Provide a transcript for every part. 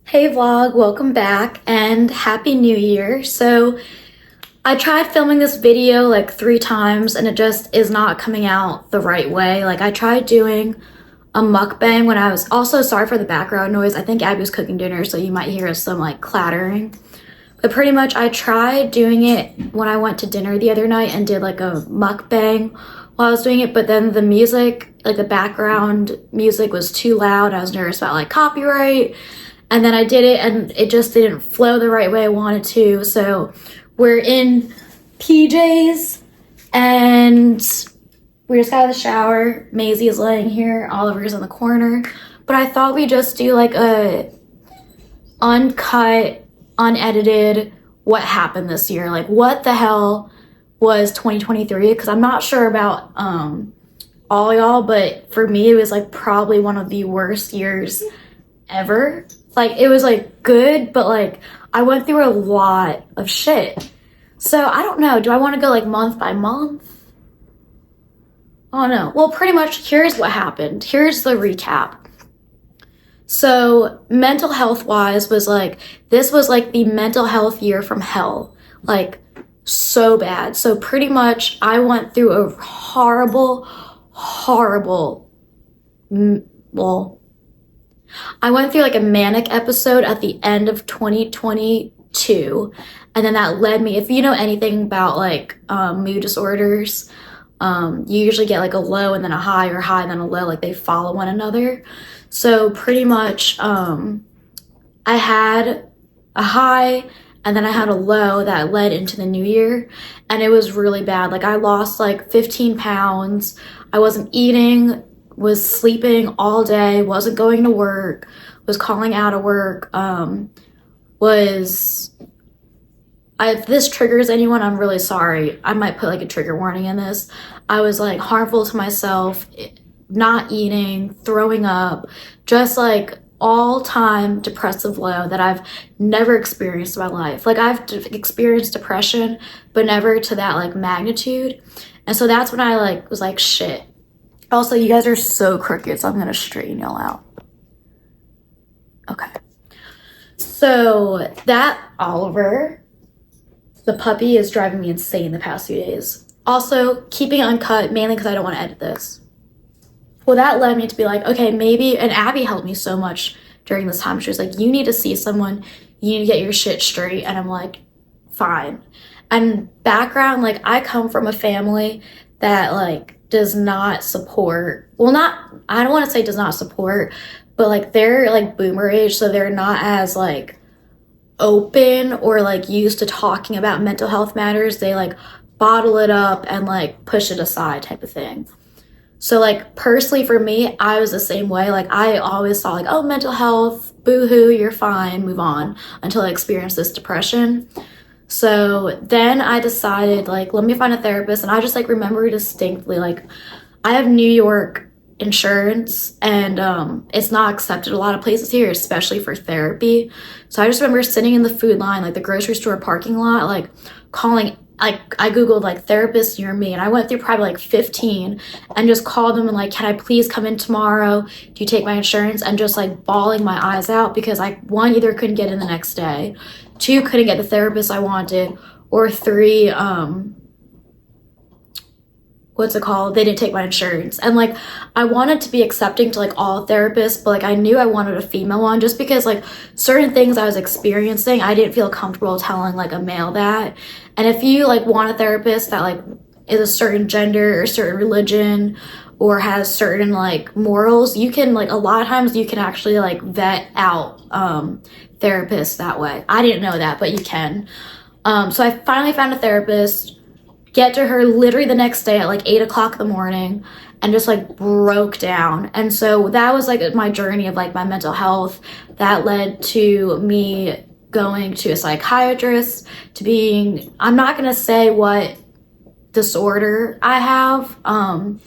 Hey vlog, welcome back and happy new year. So I tried filming this video like 3 times and it just is not coming out the right way. Like I tried doing a mukbang when I was also sorry for the background noise. I think Abby was cooking dinner, so you might hear some like clattering. But pretty much I tried doing it when I went to dinner the other night and did like a mukbang while I was doing it, but then the music, like the background music was too loud. I was nervous about like copyright. And then I did it and it just didn't flow the right way I wanted to. So we're in PJs and we just got out of the shower. Maisie is laying here. Oliver's in the corner. But I thought we'd just do like a uncut, unedited what happened this year. Like what the hell was 2023? Because I'm not sure about all y'all, but for me it was like probably one of the worst years ever. Like it was like good, but like I went through a lot of shit. So I don't know, do I want to go like month by month? Oh no. Well, pretty much here's what happened. Here's the recap. So mental health wise was like, this was like the mental health year from hell. Like so bad. So pretty much I went through a horrible, I went through like a manic episode at the end of 2022. And then that led me, if you know anything about like mood disorders, you usually get like a low and then a high or high and then a low, like they follow one another. So pretty much I had a high and then I had a low that led into the new year, and it was really bad. Like I lost like 15 pounds. I wasn't eating, was sleeping all day, wasn't going to work, was calling out of work, if this triggers anyone, I'm really sorry. I might put like a trigger warning in this. I was like harmful to myself, not eating, throwing up, just like all-time depressive low that I've never experienced in my life. Like I've experienced depression, but never to that like magnitude. And so that's when I like was like, shit. Also, you guys are so crooked, so I'm gonna straighten y'all out. Okay. So that Oliver, the puppy, is driving me insane the past few days. Also, keeping it uncut, mainly because I don't want to edit this. Well, that led me to be like, okay, maybe, and Abby helped me so much during this time. She was like, you need to see someone, you need to get your shit straight. And I'm like, fine. And background, like I come from a family that like does not support, well, not, I don't want to say does not support, but like they're like boomer age, so they're not as like open or like used to talking about mental health matters. They like bottle it up and like push it aside type of thing. So like personally for me, I was the same way. Like I always thought like, oh, mental health, boo-hoo, you're fine, move on, until I experienced this depression. So then I decided like, let me find a therapist. And I just like remember distinctly, like I have New York insurance and it's not accepted a lot of places here, especially for therapy. So I just remember sitting in the food line, like the grocery store parking lot, like calling, like I googled like therapists near me, and I went through probably like 15 and just called them and like, can I please come in tomorrow, do you take my insurance? And just like bawling my eyes out because I, one, either couldn't get in the next day, two, couldn't get the therapist I wanted, or three, what's it called, they didn't take my insurance. And like I wanted to be accepting to like all therapists, but like I knew I wanted a female one just because like certain things I was experiencing I didn't feel comfortable telling like a male that. And if you like want a therapist that like is a certain gender or certain religion or has certain like morals, you can like a lot of times you can actually like vet out therapists that way. I didn't know that, but you can. So I finally found a therapist, get to her literally the next day at like 8 o'clock in the morning, and just like broke down. And so that was like my journey of like my mental health that led to me going to a psychiatrist, to being, I'm not gonna say what disorder I have, I'm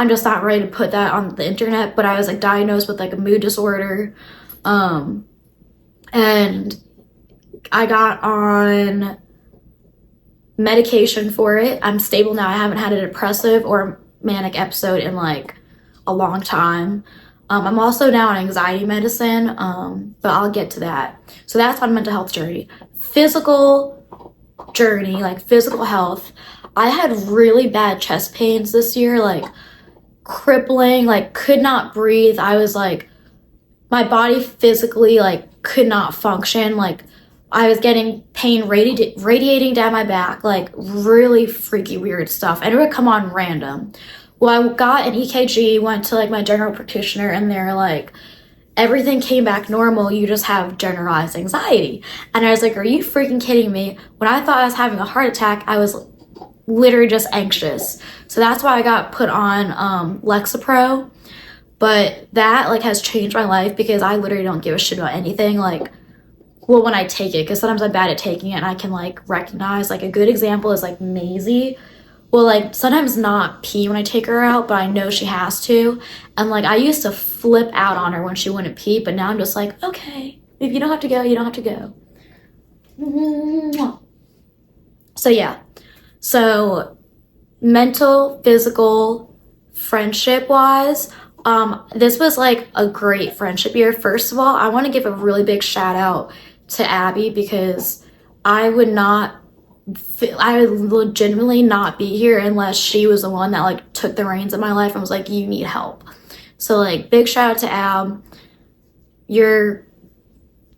just not ready to put that on the internet, but I was like diagnosed with like a mood disorder, and I got on medication for it. I'm stable now. I haven't had a depressive or manic episode in like a long time. I'm also now on anxiety medicine, but I'll get to that. So that's my mental health journey. Physical journey, like physical health. I had really bad chest pains this year, like crippling, like could not breathe. I was like, my body physically like could not function. Like I was getting pain radiating down my back, like really freaky weird stuff, and it would come on random. Well, I got an EKG, went to like my general practitioner, and they're like, everything came back normal, you just have generalized anxiety. And I was like, are you freaking kidding me? When I thought I was having a heart attack, I was literally just anxious. So that's why I got put on Lexapro. But that like has changed my life because I literally don't give a shit about anything. Like, well, when I take it, because sometimes I'm bad at taking it, and I can like recognize, like a good example is like Maisie will like sometimes not pee when I take her out, but I know she has to. And like I used to flip out on her when she wouldn't pee, but now I'm just like, okay, if you don't have to go, you don't have to go. So yeah. So mental, physical, friendship wise, this was like a great friendship year. First of all, I want to give a really big shout out to Abby because I would legitimately not be here unless she was the one that like took the reins of my life and was like, you need help. So like big shout out to Ab. You're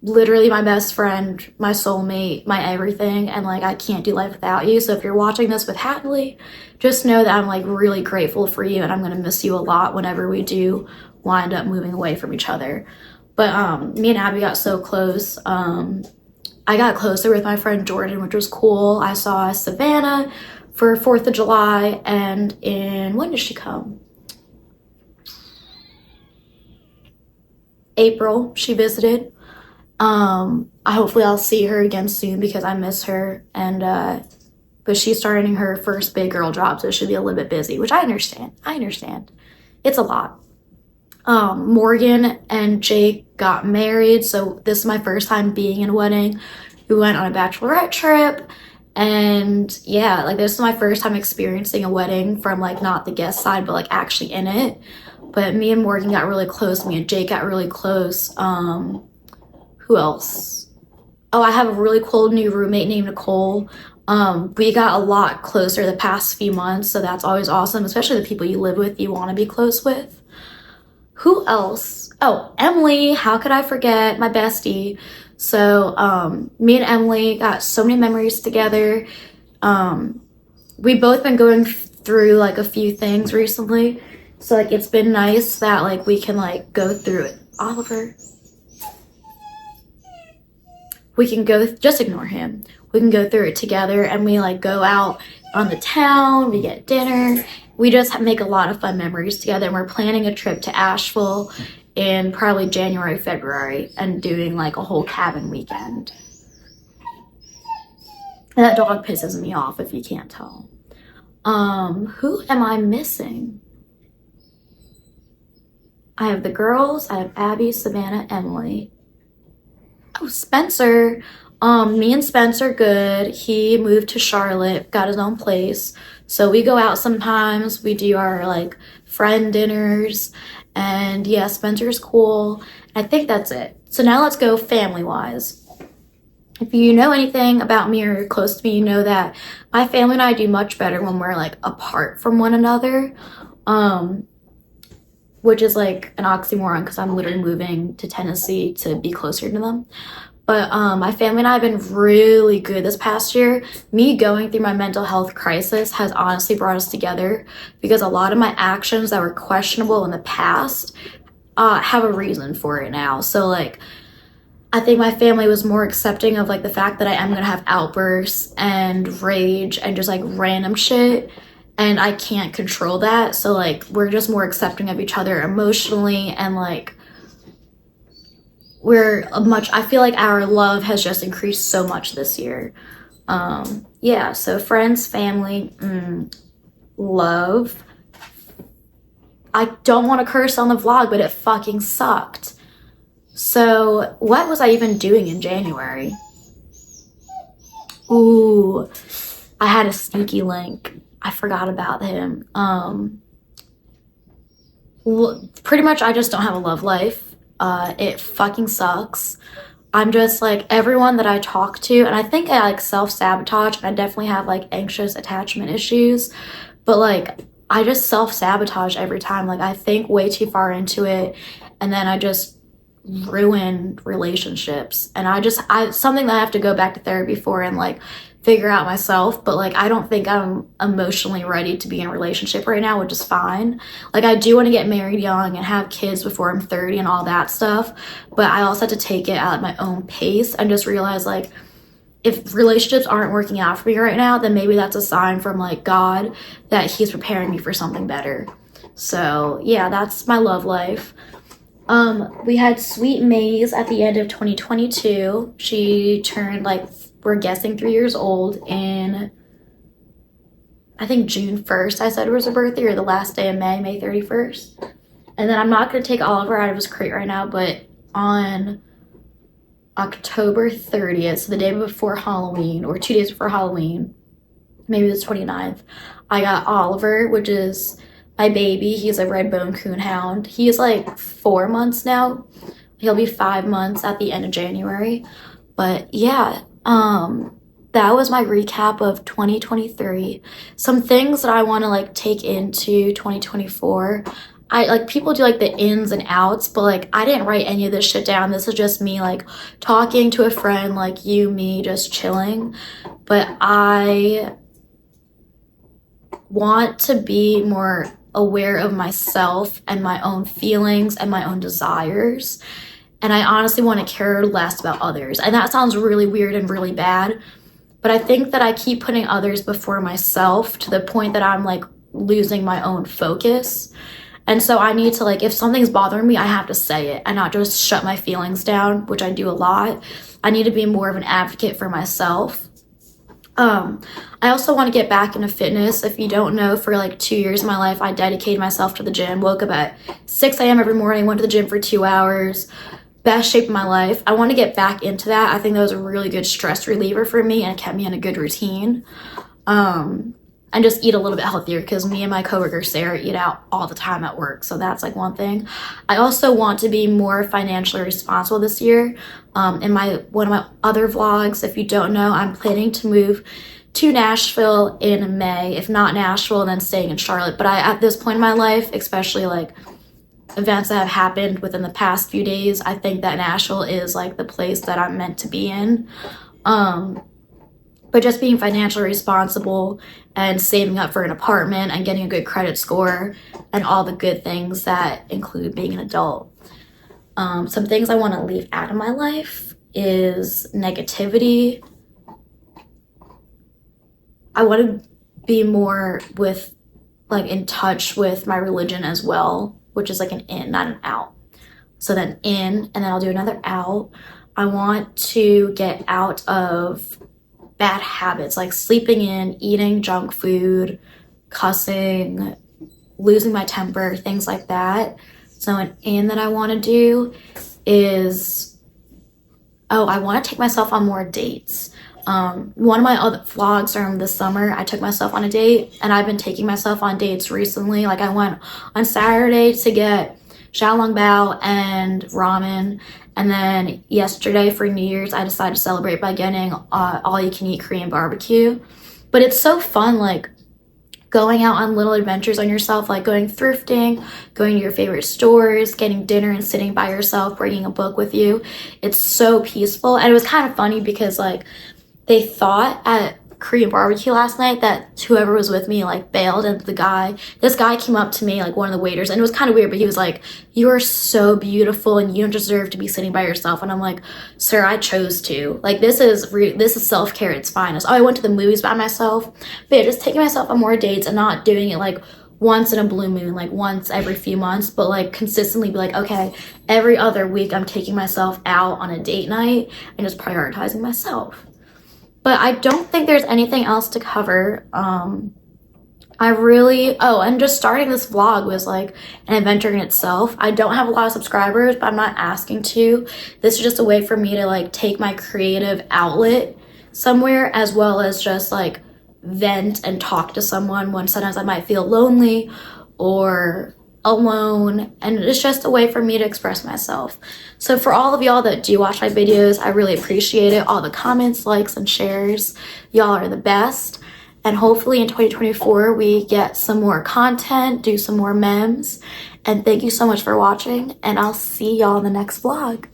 literally my best friend, my soulmate, my everything, and like I can't do life without you. So if you're watching this with Hadley, just know that I'm like really grateful for you, and I'm gonna miss you a lot whenever we do wind up moving away from each other. But me and Abby got so close. I got closer with my friend Jordan, which was cool. I saw Savannah for 4th of July, and when did she come? April, she visited. Hopefully I'll see her again soon because I miss her, and but she's starting her first big girl job, so she'll be a little bit busy, which I understand. It's a lot. Morgan and Jake got married, so this is my first time being in a wedding. We went on a bachelorette trip, and yeah, like this is my first time experiencing a wedding from like not the guest side, but like actually in it. But me and Morgan got really close. Me and Jake got really close. Who else? Oh, I have a really cool new roommate named Nicole. We got a lot closer the past few months, so that's always awesome, especially the people you live with, you want to be close with. Who else? Oh, Emily, how could I forget? My bestie. So me and Emily got so many memories together. We've both been going through like a few things recently, so like it's been nice that like we can like go through it. Oliver, we can go, just ignore him. We can go through it together, and we like go out on the town, we get dinner. We just make a lot of fun memories together, and we're planning a trip to Asheville in probably January, February, and doing like a whole cabin weekend. And that dog pisses me off if you can't tell. Who am I missing? I have the girls, I have Abby, Savannah, Emily. Oh, Spencer. Me and Spencer good. He moved to Charlotte, got his own place. So we go out sometimes. We do our like friend dinners. And yeah, Spencer's cool. I think that's it. So now let's go family-wise. If you know anything about me or you're close to me, you know that my family and I do much better when we're like apart from one another. Which is like an oxymoron because I'm literally moving to Tennessee to be closer to them. But my family and I have been really good this past year. Me going through my mental health crisis has honestly brought us together because a lot of my actions that were questionable in the past have a reason for it now. So like, I think my family was more accepting of like the fact that I am gonna have outbursts and rage and just like random shit. And I can't control that. So like, we're just more accepting of each other emotionally, and like, I feel like our love has just increased so much this year. Yeah, so friends, family, love. I don't want to curse on the vlog, but it fucking sucked. So what was I even doing in January? Ooh, I had a sneaky link. I forgot about him. Pretty much I just don't have a love life. It fucking sucks. I'm just like everyone that I talk to, and I think I like self-sabotage, and I definitely have like anxious attachment issues, but like I just self-sabotage every time. Like I think way too far into it, and then I just ruin relationships. And I something that I have to go back to therapy for and like figure out myself, but like I don't think I'm emotionally ready to be in a relationship right now, which is fine. Like I do want to get married young and have kids before I'm 30 and all that stuff, but I also have to take it at my own pace and just realize like if relationships aren't working out for me right now, then maybe that's a sign from like God that he's preparing me for something better. So yeah, that's my love life. We had Sweet Maze at the end of 2022. She turned like, we're guessing 3 years old in, I think June 1st, I said was her birthday, or the last day of May, May 31st. And then I'm not going to take Oliver out of his crate right now, but on October 30th, so the day before Halloween, or 2 days before Halloween, maybe the 29th, I got Oliver, which is my baby. He's a red bone coonhound. He's like 4 months now. He'll be 5 months at the end of January. But yeah, that was my recap of 2023. Some things that I want to like take into 2024. I like people do like the ins and outs, but like I didn't write any of this shit down. This is just me like talking to a friend, like you, me, just chilling. But I want to be more aware of myself and my own feelings and my own desires. And I honestly want to care less about others. And that sounds really weird and really bad, but I think that I keep putting others before myself to the point that I'm like losing my own focus. And so I need to like, if something's bothering me, I have to say it and not just shut my feelings down, which I do a lot. I need to be more of an advocate for myself. I also want to get back into fitness. If you don't know, for like 2 years of my life, I dedicated myself to the gym, woke up at 6 a.m. every morning, went to the gym for 2 hours, best shape of my life. I want to get back into that. I think that was a really good stress reliever for me, and it kept me in a good routine. And just eat a little bit healthier, because me and my coworker Sarah eat out all the time at work. So that's like one thing. I also want to be more financially responsible this year. In one of my other vlogs, if you don't know, I'm planning to move to Nashville in May. If not Nashville, then staying in Charlotte. But at this point in my life, especially like events that have happened within the past few days, I think that Nashville is like the place that I'm meant to be in. But just being financially responsible and saving up for an apartment and getting a good credit score and all the good things that include being an adult. Some things I want to leave out of my life is negativity. I want to be more with like in touch with my religion as well, which is like an in, not an out. So then in, and then I'll do another out. I want to get out of bad habits like sleeping in, eating junk food, cussing, losing my temper, things like that. So an in that I want to do is, I want to take myself on more dates. One of my other vlogs from this summer, I took myself on a date, and I've been taking myself on dates recently. Like I went on Saturday to get xiaolongbao and ramen, and then yesterday for New Year's, I decided to celebrate by getting all-you-can-eat Korean barbecue. But it's so fun, like going out on little adventures on yourself, like going thrifting, going to your favorite stores, getting dinner and sitting by yourself, bringing a book with you. It's so peaceful. And it was kind of funny because like they thought at Korean barbecue last night that whoever was with me like bailed, and this guy came up to me, like one of the waiters, and it was kind of weird, but he was like, "You are so beautiful and you don't deserve to be sitting by yourself." And I'm like, "Sir, I chose to. Like this is self-care at its finest." I went to the movies by myself, but yeah, just taking myself on more dates and not doing it like once in a blue moon, like once every few months, but like consistently be like, okay, every other week I'm taking myself out on a date night and just prioritizing myself. But I don't think there's anything else to cover. And just starting this vlog was like an adventure in itself. I don't have a lot of subscribers, but I'm not asking to. This is just a way for me to like take my creative outlet somewhere, as well as just like vent and talk to someone when sometimes I might feel lonely, or alone, and it's just a way for me to express myself. So for all of y'all that do watch my videos, I really appreciate it. All the comments, likes, and shares. Y'all are the best. And hopefully in 2024, we get some more content, do some more memes. And thank you so much for watching, and I'll see y'all in the next vlog.